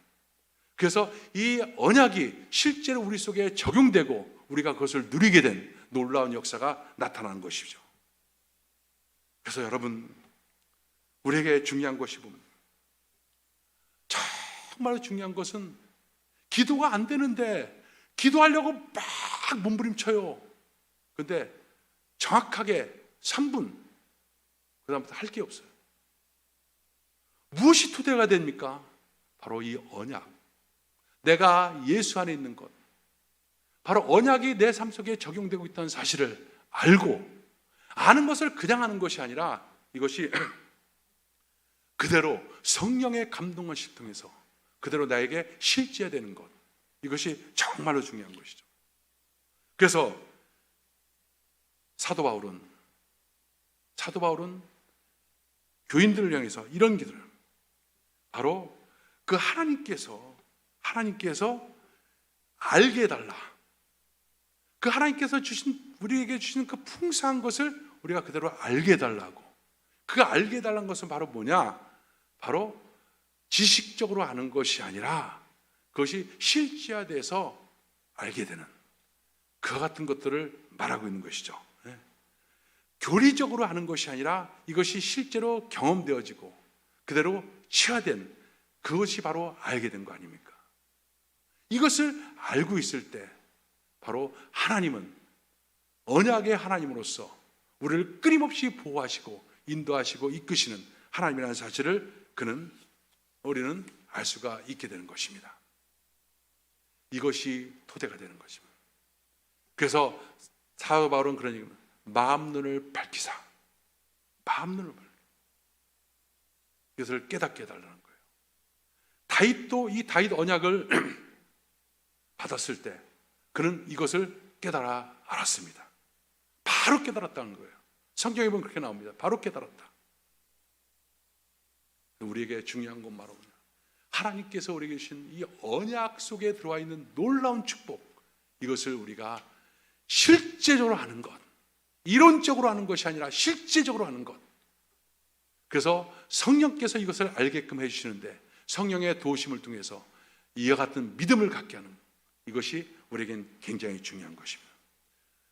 그래서 이 언약이 실제로 우리 속에 적용되고 우리가 그것을 누리게 된 놀라운 역사가 나타나는 것이죠. 그래서 여러분, 우리에게 중요한 것이 뭡니까? 정말 중요한 것은 기도가 안 되는데 기도하려고 막 몸부림쳐요. 그런데 정확하게 3분 그 다음부터 할 게 없어요. 무엇이 토대가 됩니까? 바로 이 언약, 내가 예수 안에 있는 것, 바로 언약이 내 삶 속에 적용되고 있다는 사실을 알고, 아는 것을 그냥 하는 것이 아니라 이것이 그대로 성령의 감동을 통해서 그대로 나에게 실제되는 것, 이것이 정말로 중요한 것이죠. 그래서 사도 바울은 교인들을 향해서 이런 기도를, 바로 그 하나님께서 알게 해달라, 그 하나님께서 우리에게 주신 그 풍성한 것을 우리가 그대로 알게 해달라고. 그 알게 해달라는 것은 바로 뭐냐? 바로 지식적으로 아는 것이 아니라 그것이 실제화돼서 알게 되는 그와 같은 것들을 말하고 있는 것이죠. 교리적으로 아는 것이 아니라 이것이 실제로 경험되어지고 그대로 체화된 그것이 바로 알게 된 거 아닙니까? 이것을 알고 있을 때 바로 하나님은 언약의 하나님으로서 우리를 끊임없이 보호하시고 인도하시고 이끄시는 하나님이라는 사실을 우리는 알 수가 있게 되는 것입니다. 이것이 토대가 되는 것입니다. 그래서 사도 바울은 그런 얘기입니다. 마음 눈을 밝히사, 마음 눈을 밝히사. 이것을 깨닫게 해달라는 거예요. 다윗도 이 다윗 언약을 받았을 때 그는 이것을 깨달아 알았습니다. 바로 깨달았다는 거예요. 성경에 보면 그렇게 나옵니다. 바로 깨달았다. 우리에게 중요한 건 바로 하나님께서 우리에게 주신 이 언약 속에 들어와 있는 놀라운 축복, 이것을 우리가 실제적으로 하는 것, 이론적으로 하는 것이 아니라 실제적으로 하는 것. 그래서 성령께서 이것을 알게끔 해주시는데 성령의 도우심을 통해서 이와 같은 믿음을 갖게 하는 이것이 우리에겐 굉장히 중요한 것입니다.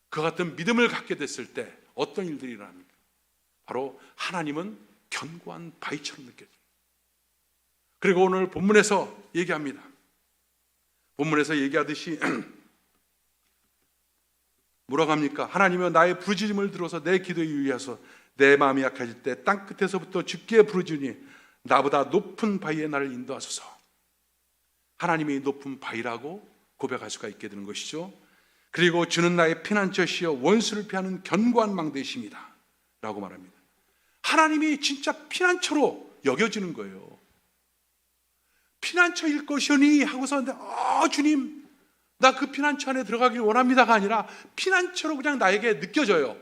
그 같은 믿음을 갖게 됐을 때 어떤 일들이 일어납니까? 바로 하나님은 견고한 바위처럼 느껴져요. 그리고 오늘 본문에서 얘기합니다. 본문에서 얘기하듯이 뭐라고 합니까? 하나님은 나의 부르짖음을 들어서 내 기도에 유의하소. 내 마음이 약해질 때 땅끝에서부터 주께 부르짖으니 나보다 높은 바위에 나를 인도하소서. 하나님이 높은 바위라고 고백할 수가 있게 되는 것이죠. 그리고 주는 나의 피난처시여 원수를 피하는 견고한 망대이십니다 라고 말합니다. 하나님이 진짜 피난처로 여겨지는 거예요. 피난처일 것이오니 하고서 주님 나 그 피난처 안에 들어가길 원합니다가 아니라 피난처로 그냥 나에게 느껴져요.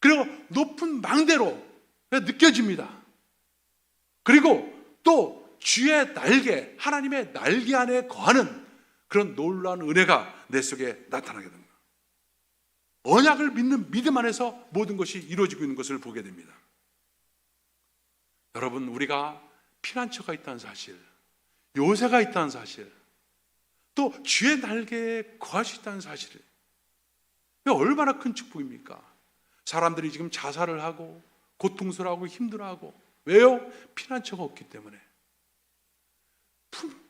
그리고 높은 망대로 느껴집니다. 그리고 또 주의 날개, 하나님의 날개 안에 거하는 그런 놀라운 은혜가 내 속에 나타나게 됩니다. 언약을 믿는 믿음 안에서 모든 것이 이루어지고 있는 것을 보게 됩니다. 여러분, 우리가 피난처가 있다는 사실, 요새가 있다는 사실, 또 주의 날개에 거할 수 있다는 사실, 이게 얼마나 큰 축복입니까? 사람들이 지금 자살을 하고 고통스러워하고 힘들어하고, 왜요? 피난처가 없기 때문에, 품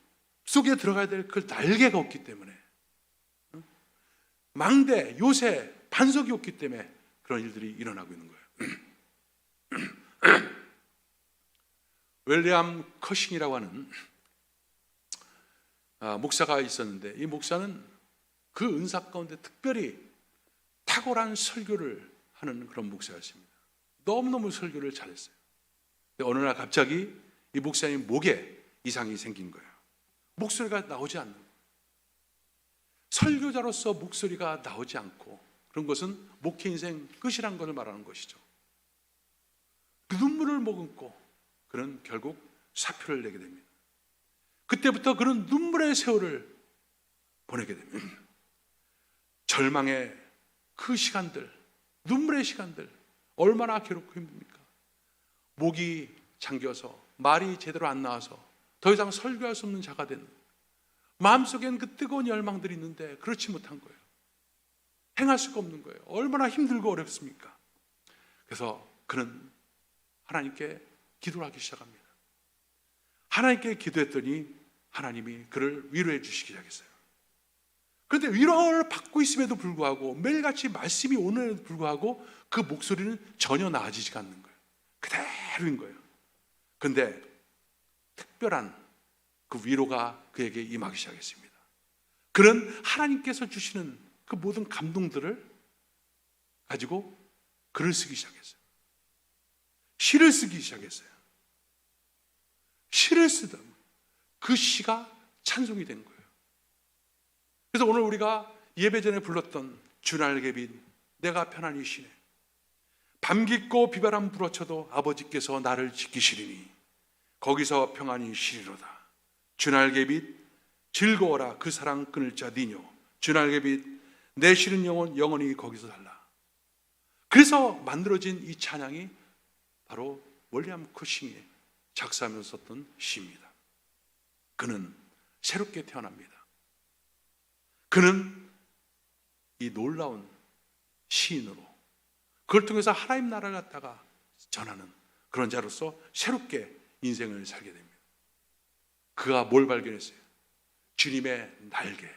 속에 들어가야 될 그 날개가 없기 때문에, 망대, 요새, 반석이 없기 때문에 그런 일들이 일어나고 있는 거예요. 윌리엄 커싱이라고 하는 목사가 있었는데, 이 목사는 그 은사 가운데 특별히 탁월한 설교를 하는 그런 목사였습니다. 너무너무 설교를 잘했어요. 근데 어느 날 갑자기 이 목사님 목에 이상이 생긴 거예요. 목소리가 나오지 않는 거예요. 설교자로서 목소리가 나오지 않고, 그런 것은 목회 인생 끝이란 것을 말하는 것이죠. 그 눈물을 머금고 그는 결국 사표를 내게 됩니다. 그때부터 그는 눈물의 세월을 보내게 됩니다. 절망의 그 시간들, 눈물의 시간들, 얼마나 괴롭고 힘듭니까? 목이 잠겨서 말이 제대로 안 나와서 더 이상 설교할 수 없는 자가 된, 마음속엔 그 뜨거운 열망들이 있는데 그렇지 못한 거예요. 행할 수가 없는 거예요. 얼마나 힘들고 어렵습니까? 그래서 그는 하나님께 기도를 하기 시작합니다. 하나님께 기도했더니 하나님이 그를 위로해 주시기 시작했어요. 그런데 위로를 받고 있음에도 불구하고, 매일같이 말씀이 오는에도 불구하고 그 목소리는 전혀 나아지지가 않는 거예요. 그대로인 거예요. 그런데 특별한 그 위로가 그에게 임하기 시작했습니다. 그는 하나님께서 주시는 그 모든 감동들을 가지고 글을 쓰기 시작했어요. 시를 쓰기 시작했어요. 시를 쓰다 그 시가 찬송이 된 거예요. 그래서 오늘 우리가 예배 전에 불렀던 주날개빛 내가 편안히 쉬네, 밤 깊고 비바람 불어쳐도 아버지께서 나를 지키시리니 거기서 평안히 쉬리로다. 주날개빛 즐거워라 그 사랑 끊을 자 니뇨, 주날개빛 내 싫은 영혼 영원히 거기서 달라. 그래서 만들어진 이 찬양이 바로 윌리엄 커싱의 작사하면서 썼던 시입니다. 그는 새롭게 태어납니다. 그는 이 놀라운 시인으로 그걸 통해서 하나님 나라를 갖다가 전하는 그런 자로서 새롭게 인생을 살게 됩니다. 그가 뭘 발견했어요? 주님의 날개,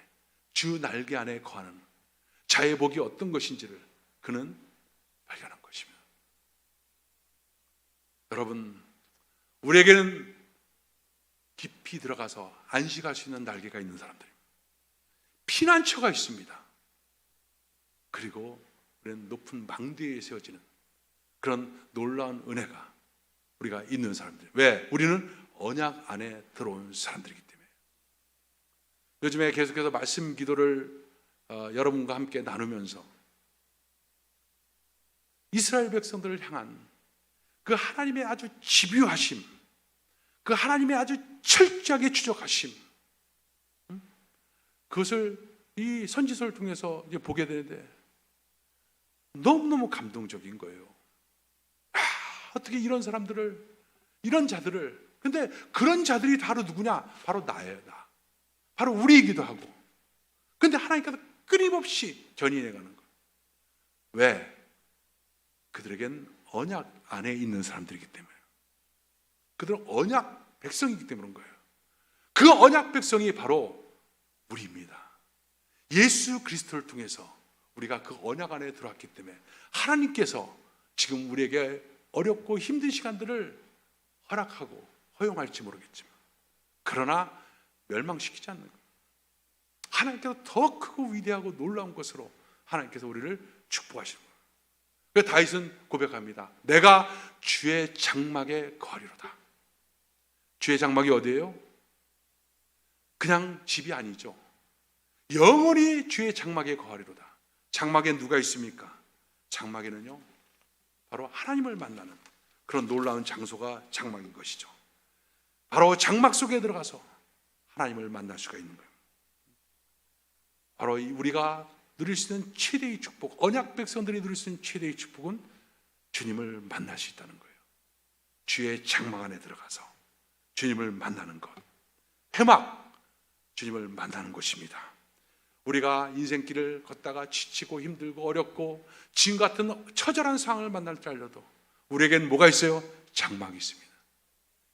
주 날개 안에 거하는 자의 복이 어떤 것인지를 그는 발견한 것입니다. 여러분, 우리에게는 깊이 들어가서 안식할 수 있는 날개가 있는 사람들입니다. 피난처가 있습니다. 그리고 우리는 높은 망대에 세워지는 그런 놀라운 은혜가 우리가 있는 사람들. 왜? 우리는 언약 안에 들어온 사람들이기 때문에. 요즘에 계속해서 말씀 기도를 여러분과 함께 나누면서 이스라엘 백성들을 향한 그 하나님의 아주 집요하심, 그 하나님의 아주 철저하게 추적하심, 그것을 이 선지서를 통해서 이제 보게 되는데 너무너무 감동적인 거예요. 어떻게 이런 사람들을, 이런 자들을, 근데 그런 자들이 바로 누구냐? 바로 나예요, 나. 바로 우리이기도 하고. 근데 하나님께서 끊임없이 견인해가는 거예요. 왜? 그들에겐 언약 안에 있는 사람들이기 때문에. 그들은 언약 백성이기 때문인 거예요. 그 언약 백성이 바로 우리입니다. 예수 그리스도를 통해서 우리가 그 언약 안에 들어왔기 때문에 하나님께서 지금 우리에게 어렵고 힘든 시간들을 허락하고 허용할지 모르겠지만, 그러나 멸망시키지 않는 거예요. 하나님께서 더 크고 위대하고 놀라운 것으로 하나님께서 우리를 축복하시는 거예요. 그래서 다윗은 고백합니다. 내가 주의 장막에 거하리로다. 주의 장막이 어디예요? 그냥 집이 아니죠. 영원히 주의 장막에 거하리로다. 장막에 누가 있습니까? 장막에는요, 바로 하나님을 만나는 그런 놀라운 장소가 장막인 것이죠. 바로 장막 속에 들어가서 하나님을 만날 수가 있는 거예요. 바로 우리가 누릴 수 있는 최대의 축복, 언약 백성들이 누릴 수 있는 최대의 축복은 주님을 만날 수 있다는 거예요. 주의 장막 안에 들어가서 주님을 만나는 것, 회막, 주님을 만나는 곳입니다. 우리가 인생길을 걷다가 지치고 힘들고 어렵고 지금 같은 처절한 상황을 만날 줄 알려도 우리에겐 뭐가 있어요? 장막이 있습니다.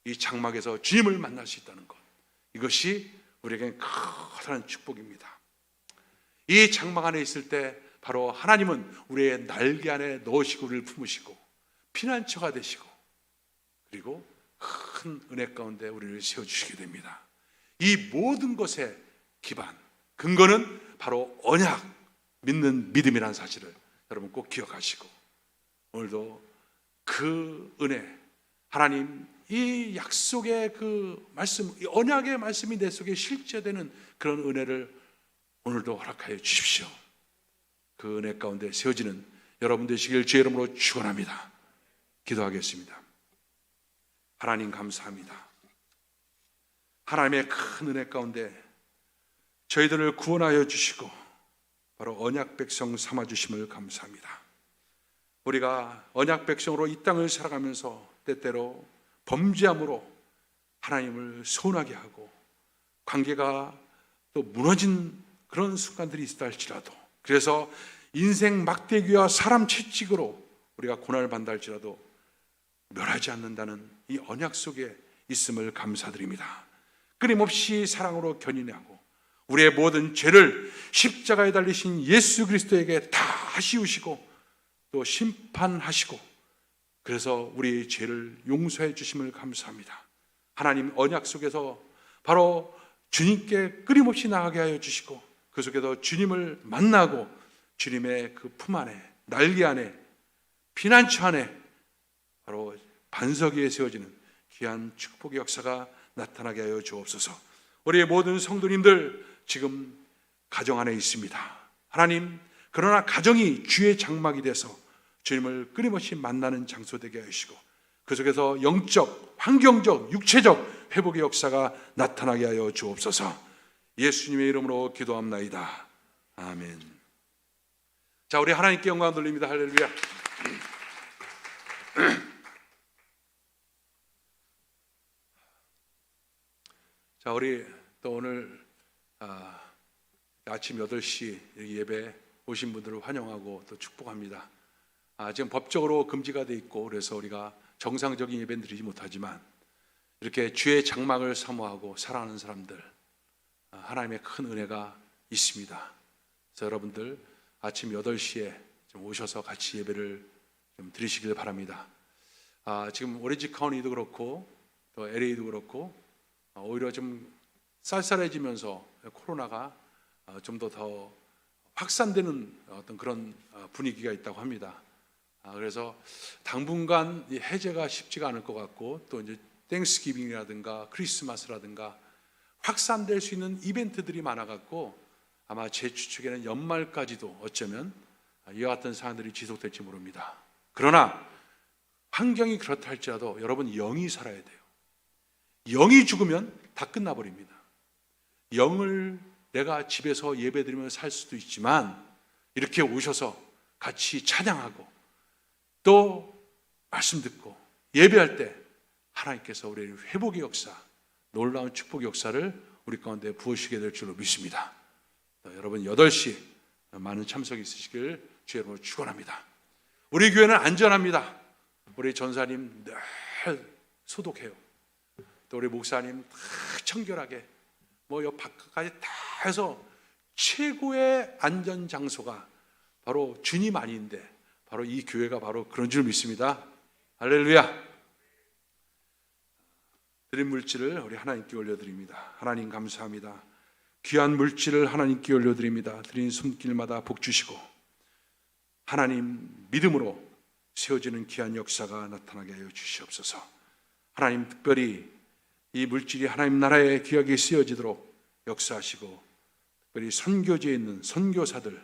이 장막에서 주님을 만날 수 있다는 것, 이것이 우리에겐 커다란 축복입니다. 이 장막 안에 있을 때 바로 하나님은 우리의 날개 안에 넣으시고 우리를 품으시고 피난처가 되시고, 그리고 큰 은혜 가운데 우리를 세워주시게 됩니다. 이 모든 것의 기반, 근거는 바로 언약, 믿는 믿음이라는 사실을 여러분 꼭 기억하시고, 오늘도 그 은혜, 하나님 이 약속의 그 말씀, 이 언약의 말씀이 내 속에 실제되는 그런 은혜를 오늘도 허락하여 주십시오. 그 은혜 가운데 세워지는 여러분 되시길 주의 이름으로 축원합니다. 기도하겠습니다. 하나님 감사합니다. 하나님의 큰 은혜 가운데 저희들을 구원하여 주시고 바로 언약 백성 삼아 주심을 감사합니다. 우리가 언약 백성으로 이 땅을 살아가면서 때때로 범죄함으로 하나님을 서운하게 하고 관계가 또 무너진 그런 순간들이 있다 할지라도, 그래서 인생 막대기와 사람 채찍으로 우리가 고난을 받는다 할지라도 멸하지 않는다는 이 언약 속에 있음을 감사드립니다. 끊임없이 사랑으로 견인하고 우리의 모든 죄를 십자가에 달리신 예수 그리스도에게 다 씌우시고 또 심판하시고, 그래서 우리의 죄를 용서해 주심을 감사합니다. 하나님 언약 속에서 바로 주님께 끊임없이 나가게 하여 주시고, 그 속에서 주님을 만나고 주님의 그 품 안에, 날개 안에, 피난처 안에 바로 반석 위에 세워지는 귀한 축복의 역사가 나타나게 하여 주옵소서. 우리의 모든 성도님들 지금 가정 안에 있습니다. 하나님, 그러나 가정이 주의 장막이 돼서 주님을 끊임없이 만나는 장소 되게 하시고, 그 속에서 영적, 환경적, 육체적 회복의 역사가 나타나게 하여 주옵소서. 예수님의 이름으로 기도합나이다. 아멘. 자, 우리 하나님께 영광 돌립니다. 할렐루야. 자, 우리 또 오늘 아침 8시 예배 오신 분들을 환영하고 또 축복합니다. 지금 법적으로 금지가 돼 있고 그래서 우리가 정상적인 예배는 드리지 못하지만 이렇게 주의 장막을 사모하고 사랑하는 사람들 하나님의 큰 은혜가 있습니다. 그래서 여러분들 아침 8시에 좀 오셔서 같이 예배를 좀 드리시길 바랍니다. 지금 오렌지 카운티도 그렇고 또 LA도 그렇고 오히려 좀 쌀쌀해지면서 코로나가 좀 더 확산되는 어떤 그런 분위기가 있다고 합니다. 그래서 당분간 이 해제가 쉽지가 않을 것 같고 또 이제 땡스기빙이라든가 크리스마스라든가 확산될 수 있는 이벤트들이 많아갖고 아마 제 추측에는 연말까지도 어쩌면 이와 같은 상황들이 지속될지 모릅니다. 그러나 환경이 그렇다 할지라도 여러분 영이 살아야 돼요. 영이 죽으면 다 끝나버립니다. 영을 내가 집에서 예배드리면서 살 수도 있지만 이렇게 오셔서 같이 찬양하고 또 말씀 듣고 예배할 때 하나님께서 우리의 회복의 역사, 놀라운 축복의 역사를 우리 가운데 부으시게 될 줄로 믿습니다. 여러분 8시 많은 참석이 있으시길 주의 이름으로 축원합니다. 우리 교회는 안전합니다. 우리 전사님 늘 소독해요. 또 우리 목사님 다 청결하게 옆 바깥까지 다 해서 최고의 안전 장소가 바로 주님 안인데 바로 이 교회가 바로 그런 줄 믿습니다. 할렐루야. 드린 물질을 우리 하나님께 올려드립니다. 하나님 감사합니다. 귀한 물질을 하나님께 올려드립니다. 드린 손길마다 복 주시고 하나님 믿음으로 세워지는 귀한 역사가 나타나게 하여 주시옵소서. 하나님 특별히 이 물질이 하나님 나라에 귀하게 쓰여지도록 역사하시고 특별히 선교지에 있는 선교사들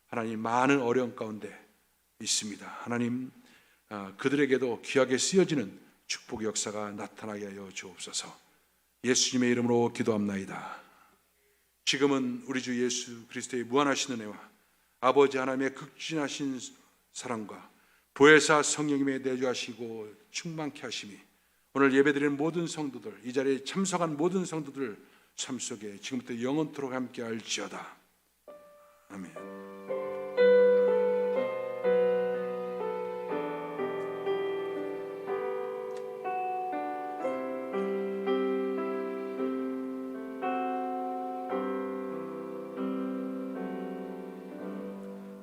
하나님 많은 어려움 가운데 있습니다. 하나님 그들에게도 귀하게 쓰여지는 축복의 역사가 나타나게 하여 주옵소서. 예수님의 이름으로 기도합나이다. 지금은 우리 주 예수 그리스도의 무한하신 은혜와 아버지 하나님의 극진하신 사랑과 보혜사 성령님의 내주하시고 충만케 하심이 오늘 예배드리는 모든 성도들, 이 자리에 참석한 모든 성도들 삶 속에 지금부터 영원토록 함께 할지어다. 아멘.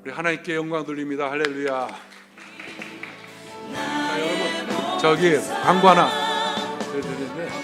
우리 하나님께 영광 돌립니다. 할렐루야. 자, 여러분 저기 광고 하나 드리는데